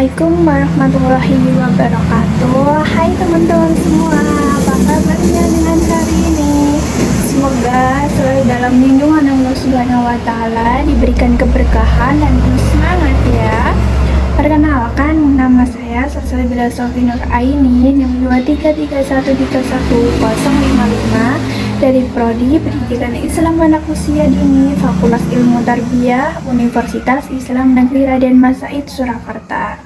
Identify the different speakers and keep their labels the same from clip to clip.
Speaker 1: Assalamualaikum warahmatullahi wabarakatuh. Hai teman-teman semua, apa kabarnya dengan hari ini? Semoga selalu dalam lindungan Allah Subhanahu wa Ta'ala, diberikan keberkahan dan terus semangat ya. Perkenalkan, nama saya Salsabila Sofi Nur Aini, NIM 233131055 dari Prodi Pendidikan Islam Anak Usia Dini, Fakultas Ilmu Tarbiyah, Universitas Islam Negeri Raden Mas Said, Surakarta.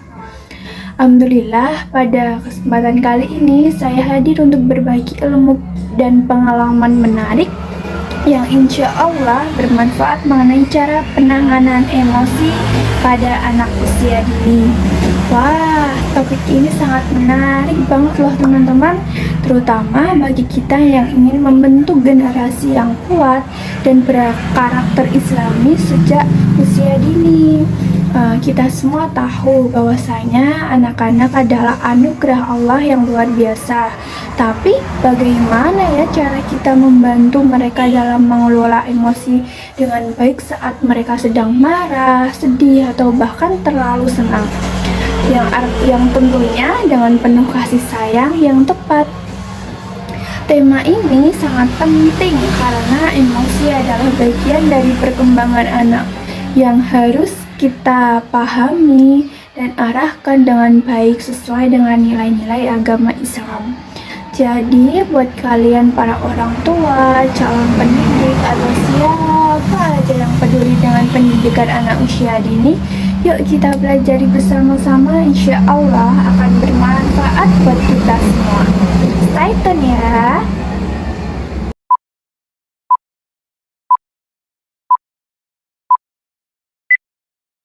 Speaker 1: Alhamdulillah, pada kesempatan kali ini saya hadir untuk berbagi ilmu dan pengalaman menarik yang insya Allah bermanfaat mengenai cara penanganan emosi pada anak usia dini. Wah, topik ini sangat menarik banget loh teman-teman, terutama bagi kita yang ingin membentuk generasi yang kuat dan berkarakter islami sejak usia dini. Kita semua tahu bahwasanya anak-anak adalah anugerah Allah yang luar biasa. Tapi bagaimana ya cara kita membantu mereka dalam mengelola emosi dengan baik saat mereka sedang marah, sedih, atau bahkan terlalu senang? Yang tentunya dengan penuh kasih sayang yang tepat. Tema ini sangat penting karena emosi adalah bagian dari perkembangan anak yang harus kita pahami dan arahkan dengan baik sesuai dengan nilai-nilai agama Islam. Jadi buat kalian para orang tua, calon pendidik, atau siapa aja yang peduli dengan pendidikan anak usia dini, yuk kita pelajari bersama-sama, insya Allah akan bermanfaat buat kita semua. Stay tune ya.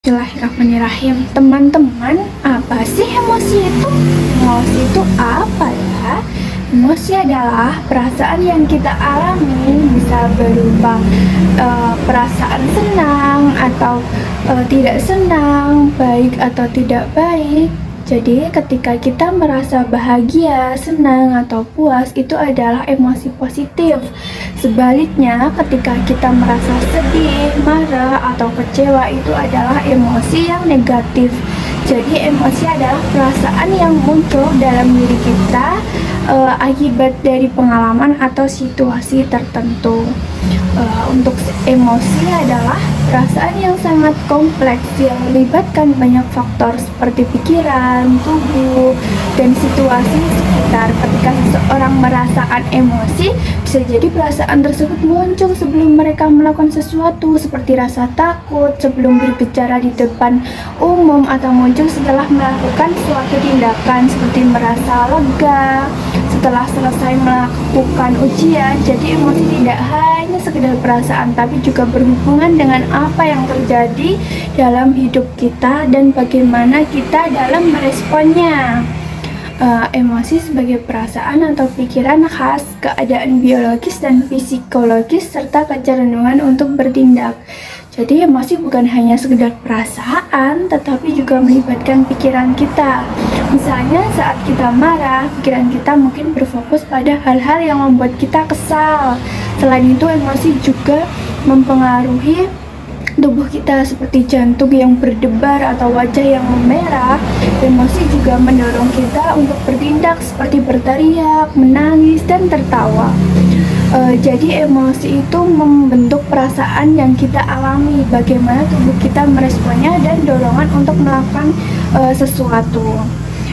Speaker 1: Bismillahirrahmanirrahim. Teman-teman, apa sih emosi itu? Emosi itu apa ya? Emosi adalah perasaan yang kita alami, bisa berupa perasaan senang atau tidak senang, baik atau tidak baik. Jadi ketika kita merasa bahagia, senang, atau puas, itu adalah emosi positif. Sebaliknya, ketika kita merasa sedih, marah, atau kecewa, itu adalah emosi yang negatif. Jadi emosi adalah perasaan yang muncul dalam diri kita akibat dari pengalaman atau situasi tertentu. Untuk emosi adalah perasaan yang sangat kompleks yang melibatkan banyak faktor seperti pikiran, tubuh, dan situasi sekitar. Ketika seseorang merasakan emosi, bisa jadi perasaan tersebut muncul sebelum mereka melakukan sesuatu, seperti rasa takut sebelum berbicara di depan umum, atau muncul setelah melakukan suatu tindakan seperti merasa lega setelah selesai melakukan ujian. Jadi emosi tidak hanya sekedar perasaan, tapi juga berhubungan dengan apa yang terjadi dalam hidup kita dan bagaimana kita dalam meresponnya. Emosi sebagai perasaan atau pikiran khas keadaan biologis dan psikologis serta kecenderungan untuk bertindak. Jadi emosi bukan hanya sekedar perasaan, tetapi juga melibatkan pikiran kita. Misalnya saat kita marah, pikiran kita mungkin berfokus pada hal-hal yang membuat kita kesal. Selain itu, emosi juga mempengaruhi tubuh kita seperti jantung yang berdebar atau wajah yang memerah. Emosi juga mendorong kita untuk bertindak seperti berteriak, menangis, dan tertawa. Jadi emosi itu membentuk perasaan yang kita alami, bagaimana tubuh kita meresponnya, dan dorongan untuk melakukan sesuatu.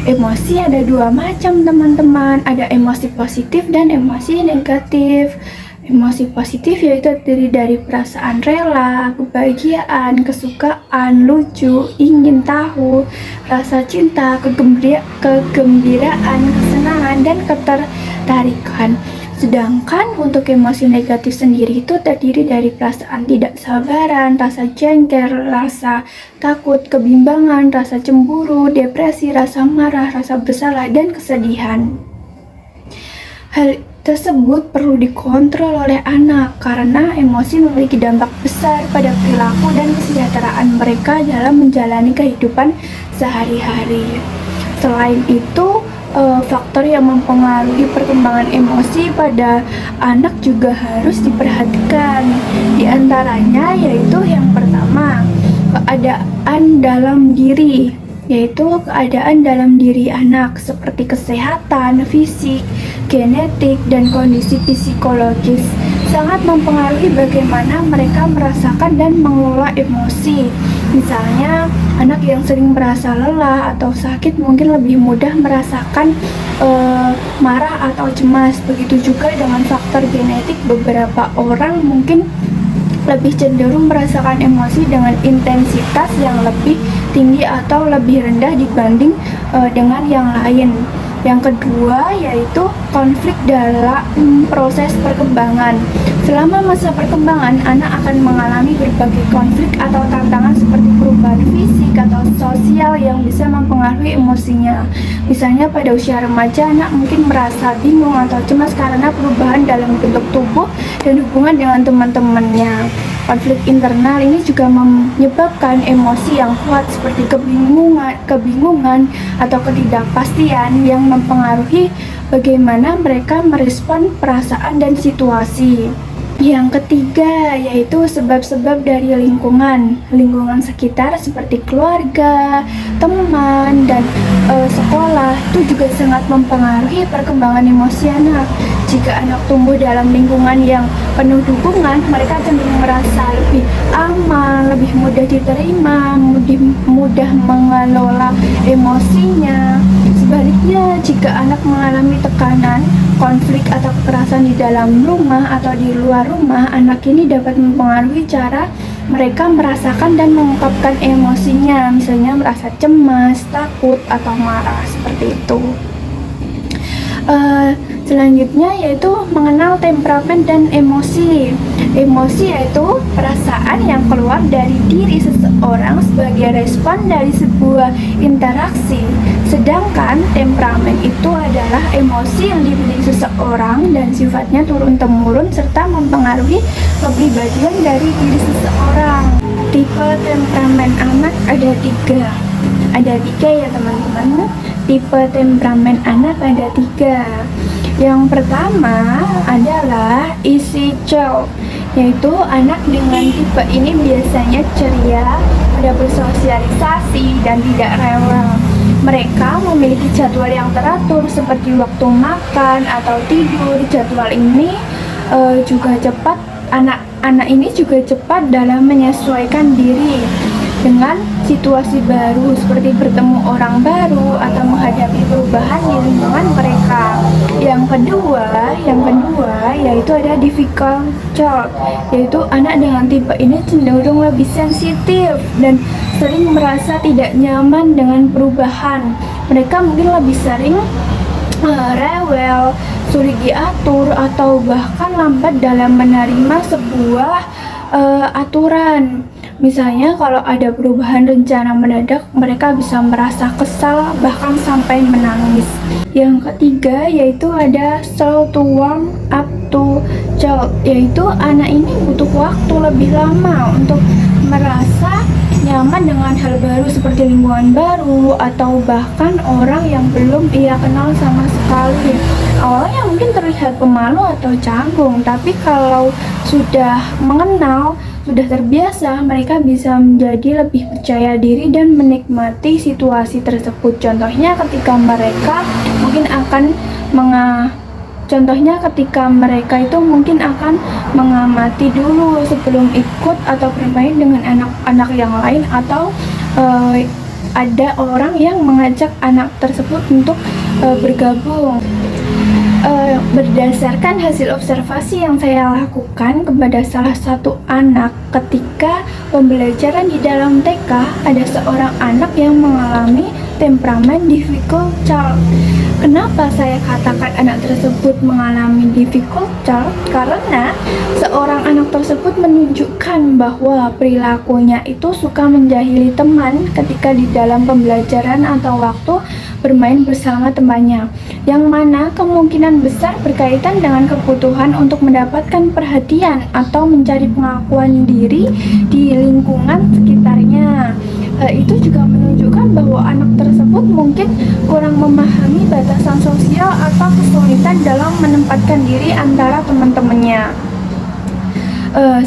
Speaker 1: Emosi ada dua macam teman-teman, ada emosi positif dan emosi negatif. Emosi positif yaitu terdiri dari perasaan rela, kebahagiaan, kesukaan, lucu, ingin tahu, rasa cinta, kegembiraan, kesenangan, dan ketertarikan. Sedangkan untuk emosi negatif sendiri itu terdiri dari perasaan tidak sabaran, rasa jengkel, rasa takut, kebimbangan, rasa cemburu, depresi, rasa marah, rasa bersalah, dan kesedihan. Hal tersebut perlu dikontrol oleh anak karena emosi memiliki dampak besar pada perilaku dan kesejahteraan mereka dalam menjalani kehidupan sehari-hari. Selain itu, faktor yang mempengaruhi perkembangan emosi pada anak juga harus diperhatikan. Di antaranya yaitu yang pertama, keadaan dalam diri. yaitu keadaan dalam diri anak seperti kesehatan, fisik, genetik, dan kondisi psikologis sangat mempengaruhi bagaimana mereka merasakan dan mengelola emosi. Misalnya, anak yang sering merasa lelah atau sakit mungkin lebih mudah merasakan marah atau cemas. Begitu juga dengan faktor genetik, beberapa orang mungkin lebih cenderung merasakan emosi dengan intensitas yang lebih tinggi atau lebih rendah dibanding dengan yang lain. Yang kedua yaitu konflik dalam proses perkembangan. Selama masa perkembangan, anak akan mengalami berbagai konflik atau tantangan seperti perubahan fisik atau sosial yang bisa mempengaruhi emosinya. Misalnya pada usia remaja, anak mungkin merasa bingung atau cemas karena perubahan dalam bentuk tubuh dan hubungan dengan teman-temannya. Konflik internal ini juga menyebabkan emosi yang kuat seperti kebingungan atau ketidakpastian yang mempengaruhi bagaimana mereka merespon perasaan dan situasi. Yang ketiga yaitu sebab-sebab dari lingkungan sekitar seperti keluarga, teman, dan sekolah itu juga sangat mempengaruhi perkembangan emosi anak. Jika anak tumbuh dalam lingkungan yang penuh dukungan, mereka cenderung merasa lebih aman, lebih mudah diterima, mudah mengelola emosinya. Sebaliknya, jika anak mengalami tekanan, konflik atau kekerasan di dalam rumah atau di luar rumah, anak ini dapat mempengaruhi cara mereka merasakan dan mengungkapkan emosinya, misalnya merasa cemas, takut, atau marah, seperti itu. Selanjutnya yaitu mengenal temperamen dan emosi. Emosi yaitu perasaan yang keluar dari diri seseorang sebagai respon dari sebuah interaksi. Sedangkan temperamen itu adalah emosi yang dimiliki seseorang dan sifatnya turun-temurun serta mempengaruhi kepribadian dari diri seseorang. Tipe temperamen anak ada tiga. Ada tiga ya teman-teman. Tipe temperamen anak ada tiga. Yang pertama adalah easy child, yaitu anak dengan tipe ini biasanya ceria, mudah bersosialisasi, dan tidak rewel. Mereka memiliki jadwal yang teratur seperti waktu makan atau tidur. Jadwal ini juga cepat, anak-anak ini juga cepat dalam menyesuaikan diri dengan situasi baru seperti bertemu orang baru atau menghadapi perubahan di lingkungan mereka. Yang kedua yaitu ada difficult child, yaitu anak dengan tipe ini cenderung lebih sensitif dan sering merasa tidak nyaman dengan perubahan. Mereka mungkin lebih sering rewel, sulit diatur, atau bahkan lambat dalam menerima sebuah aturan. Misalnya kalau ada perubahan rencana mendadak, mereka bisa merasa kesal bahkan sampai menangis. Yang ketiga yaitu ada slow to warm up to child, yaitu anak ini butuh waktu lebih lama untuk merasa nyaman dengan hal baru seperti lingkungan baru atau bahkan orang yang belum ia kenal sama sekali. Awalnya mungkin terlihat pemalu atau canggung, tapi kalau sudah mengenal, sudah terbiasa, mereka bisa menjadi lebih percaya diri dan menikmati situasi tersebut. Contohnya ketika mereka itu mungkin akan mengamati dulu sebelum ikut atau bermain dengan anak-anak yang lain, atau ada orang yang mengajak anak tersebut untuk bergabung. Berdasarkan hasil observasi yang saya lakukan kepada salah satu anak ketika pembelajaran di dalam TK, ada seorang anak yang mengalami temperamen difficult child. Kenapa saya katakan anak tersebut mengalami difficult child? Karena seorang anak tersebut menunjukkan bahwa perilakunya itu suka menjahili teman ketika di dalam pembelajaran atau waktu bermain bersama temannya, yang mana kemungkinan besar berkaitan dengan kebutuhan untuk mendapatkan perhatian atau mencari pengakuan diri di lingkungan sekitarnya. Itu juga menunjukkan bahwa anak tersebut mungkin kurang memahami batasan sosial atau kesulitan dalam menempatkan diri antara teman-temannya.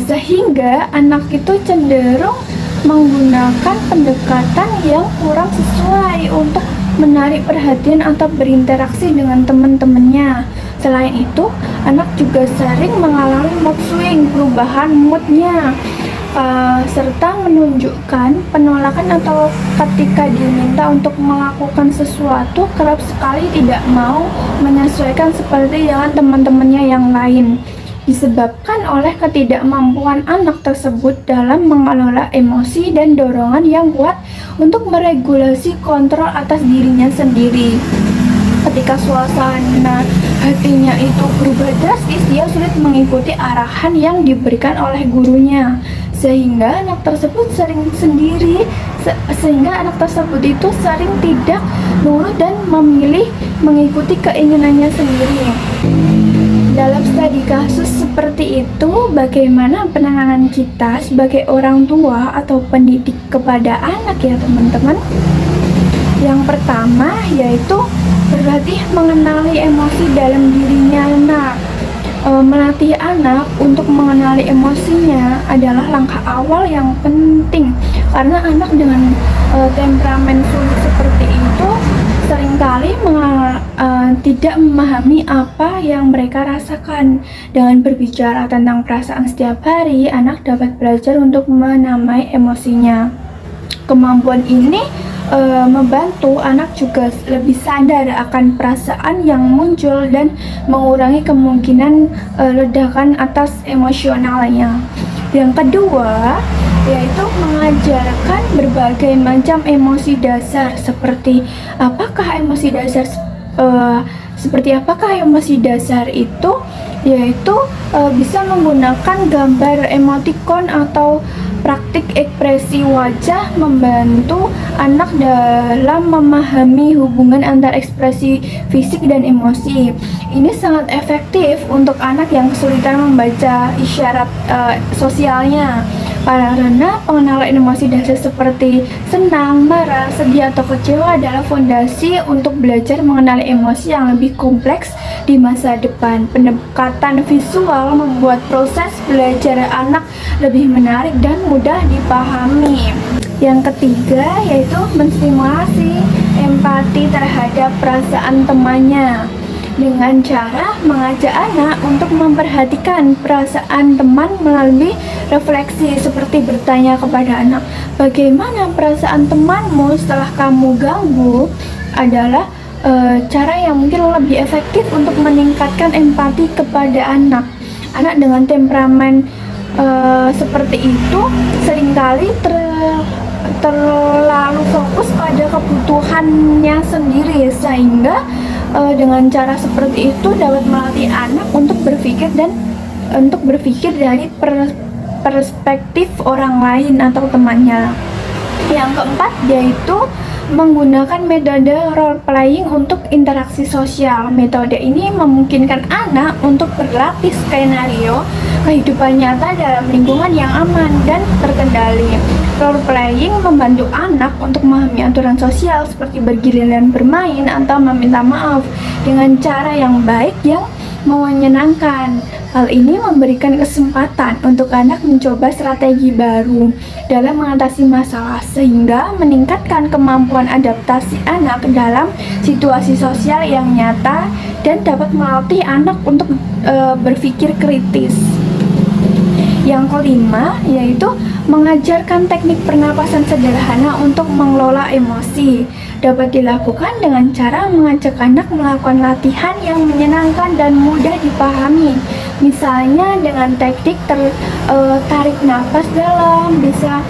Speaker 1: Sehingga anak itu cenderung menggunakan pendekatan yang kurang sesuai untuk menarik perhatian atau berinteraksi dengan teman-temannya. Selain itu, anak juga sering mengalami mood swing, perubahan moodnya, serta menunjukkan penolakan atau ketika diminta untuk melakukan sesuatu kerap sekali tidak mau menyesuaikan seperti dengan teman-temannya yang lain, disebabkan oleh ketidakmampuan anak tersebut dalam mengelola emosi dan dorongan yang kuat untuk meregulasi kontrol atas dirinya sendiri. Ketika suasana hatinya itu berubah drastis, dia sulit mengikuti arahan yang diberikan oleh gurunya, sehingga anak tersebut itu sering tidak nurut dan memilih mengikuti keinginannya sendiri. Dalam studi kasus seperti itu, bagaimana penanganan kita sebagai orang tua atau pendidik kepada anak ya teman-teman? Yang pertama yaitu berlatih mengenali emosi dalam dirinya anak. Melatih anak untuk mengenali emosinya adalah langkah awal yang penting, karena anak dengan temperamen sulit seperti itu seringkali tidak memahami apa yang mereka rasakan. Dengan berbicara tentang perasaan setiap hari, anak dapat belajar untuk menamai emosinya. Kemampuan ini membantu anak juga lebih sadar akan perasaan yang muncul dan mengurangi kemungkinan ledakan atas emosionalnya. Yang kedua yaitu mengajarkan berbagai macam emosi dasar seperti apakah emosi dasar itu, yaitu bisa menggunakan gambar emoticon atau praktik ekspresi wajah membantu anak dalam memahami hubungan antara ekspresi fisik dan emosi. Ini sangat efektif untuk anak yang kesulitan membaca isyarat sosialnya, karena pengenalan emosi dasar seperti senang, marah, sedih, atau kecewa adalah fondasi untuk belajar mengenali emosi yang lebih kompleks di masa depan. Pendekatan visual membuat proses belajar anak lebih menarik dan mudah dipahami. Yang ketiga yaitu menstimulasi empati terhadap perasaan temannya dengan cara mengajak anak untuk memperhatikan perasaan teman melalui refleksi, seperti bertanya kepada anak, bagaimana perasaan temanmu setelah kamu ganggu, adalah cara yang mungkin lebih efektif untuk meningkatkan empati kepada anak. Anak dengan temperamen seperti itu seringkali terlalu fokus pada kebutuhannya sendiri, sehingga dengan cara seperti itu dapat melatih anak untuk berpikir dari perspektif orang lain atau temannya. Yang keempat yaitu menggunakan metode role playing untuk interaksi sosial. Metode ini memungkinkan anak untuk berlatih skenario kehidupan nyata dalam lingkungan yang aman dan terkendali. Role playing membantu anak untuk memahami aturan sosial seperti bergiliran bermain atau meminta maaf dengan cara yang baik yang menyenangkan. Hal ini memberikan kesempatan untuk anak mencoba strategi baru dalam mengatasi masalah, sehingga meningkatkan kemampuan adaptasi anak dalam situasi sosial yang nyata dan dapat melatih anak untuk berpikir kritis. Yang kelima yaitu mengajarkan teknik pernapasan sederhana untuk mengelola emosi. Dapat dilakukan dengan cara mengajak anak melakukan latihan yang menyenangkan dan mudah dipahami. Misalnya dengan teknik tarik nafas dalam, bisa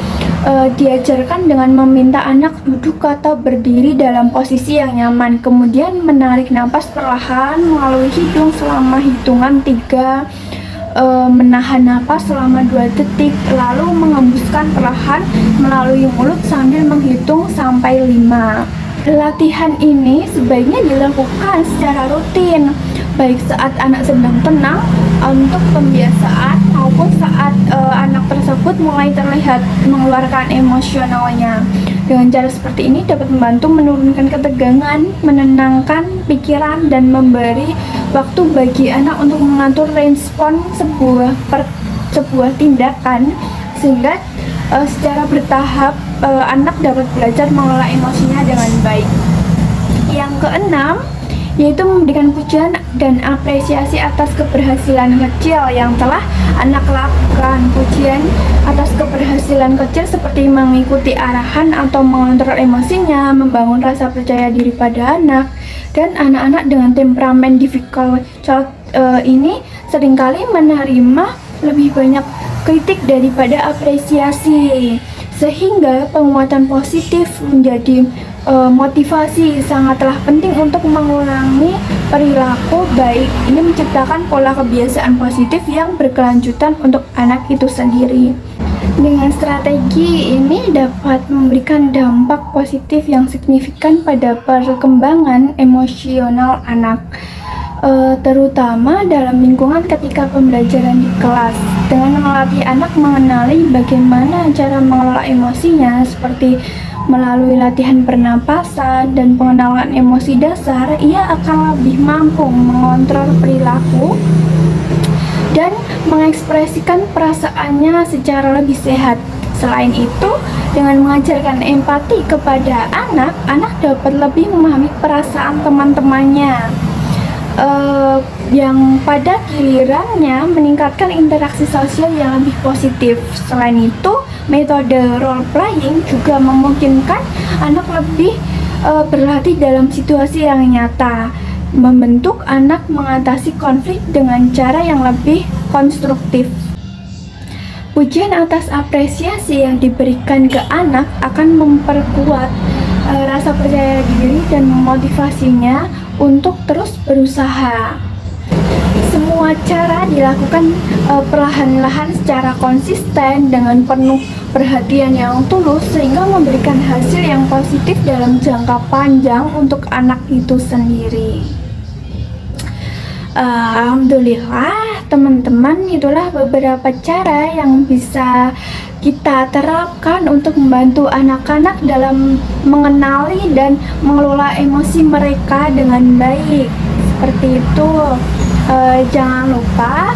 Speaker 1: diajarkan dengan meminta anak duduk atau berdiri dalam posisi yang nyaman, kemudian menarik nafas perlahan melalui hidung selama hitungan 3, menahan napas selama 2 detik, lalu mengembuskan perlahan melalui mulut sambil menghitung sampai 5. Latihan ini sebaiknya dilakukan secara rutin, baik saat anak sedang tenang untuk pembiasaan maupun saat anak tersebut mulai terlihat mengeluarkan emosionalnya. Dengan cara seperti ini dapat membantu menurunkan ketegangan, menenangkan pikiran, dan memberi waktu bagi anak untuk mengatur respon sebuah tindakan, sehingga secara bertahap anak dapat belajar mengelola emosinya dengan baik. Yang keenam, yaitu memberikan pujian dan apresiasi atas keberhasilan kecil yang telah anak lakukan. Pujian atas keberhasilan kecil seperti mengikuti arahan atau mengontrol emosinya, membangun rasa percaya diri pada anak. Dan anak-anak dengan temperamen difficult child ini seringkali menerima lebih banyak kritik daripada apresiasi, sehingga penguatan positif menjadi motivasi sangatlah penting untuk mengurangi perilaku baik. Ini menciptakan pola kebiasaan positif yang berkelanjutan untuk anak itu sendiri. Dengan strategi ini dapat memberikan dampak positif yang signifikan pada perkembangan emosional anak, terutama dalam lingkungan ketika pembelajaran di kelas. Dengan melatih anak mengenali bagaimana cara mengelola emosinya, seperti melalui latihan pernapasan dan pengenalan emosi dasar, ia akan lebih mampu mengontrol perilaku dan mengekspresikan perasaannya secara lebih sehat. Selain itu, dengan mengajarkan empati kepada anak, anak dapat lebih memahami perasaan teman-temannya, yang pada gilirannya meningkatkan interaksi sosial yang lebih positif. Selain itu, metode role playing juga memungkinkan anak lebih berlatih dalam situasi yang nyata, membentuk anak mengatasi konflik dengan cara yang lebih konstruktif. Pujian atas apresiasi yang diberikan ke anak akan memperkuat rasa percaya diri dan memotivasinya untuk terus berusaha. Semua cara dilakukan perlahan-lahan secara konsisten dengan penuh perhatian yang tulus, sehingga memberikan hasil yang positif dalam jangka panjang untuk anak itu sendiri. Alhamdulillah teman-teman, itulah beberapa cara yang bisa kita terapkan untuk membantu anak-anak dalam mengenali dan mengelola emosi mereka dengan baik. Seperti itu. Jangan lupa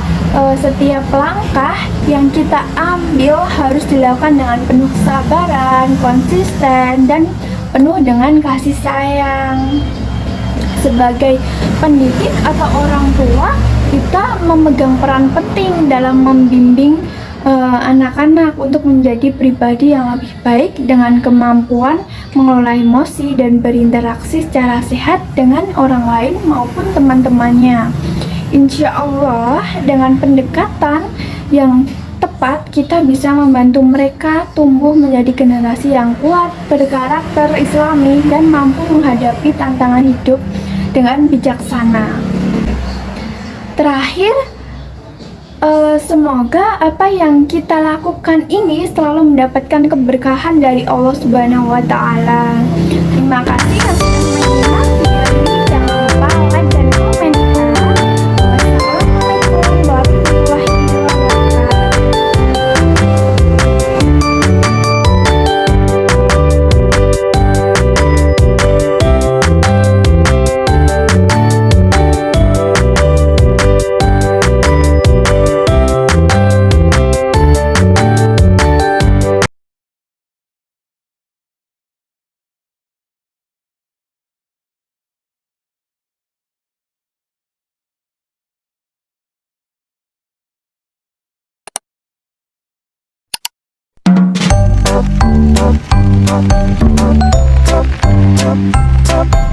Speaker 1: setiap langkah yang kita ambil harus dilakukan dengan penuh kesabaran, konsisten, dan penuh dengan kasih sayang. Sebagai pendidik atau orang tua, kita memegang peran penting dalam membimbing anak-anak untuk menjadi pribadi yang lebih baik dengan kemampuan mengelola emosi dan berinteraksi secara sehat dengan orang lain maupun teman-temannya. Insya Allah dengan pendekatan yang tepat kita bisa membantu mereka tumbuh menjadi generasi yang kuat, berkarakter Islami, dan mampu menghadapi tantangan hidup dengan bijaksana. Terakhir, semoga apa yang kita lakukan ini selalu mendapatkan keberkahan dari Allah Subhanahu wa Ta'ala. Terima kasih yang sudah menyimak video ini. Jangan lupa like dan komen. Wassalamualaikum warahmatullahi wabarakatuh.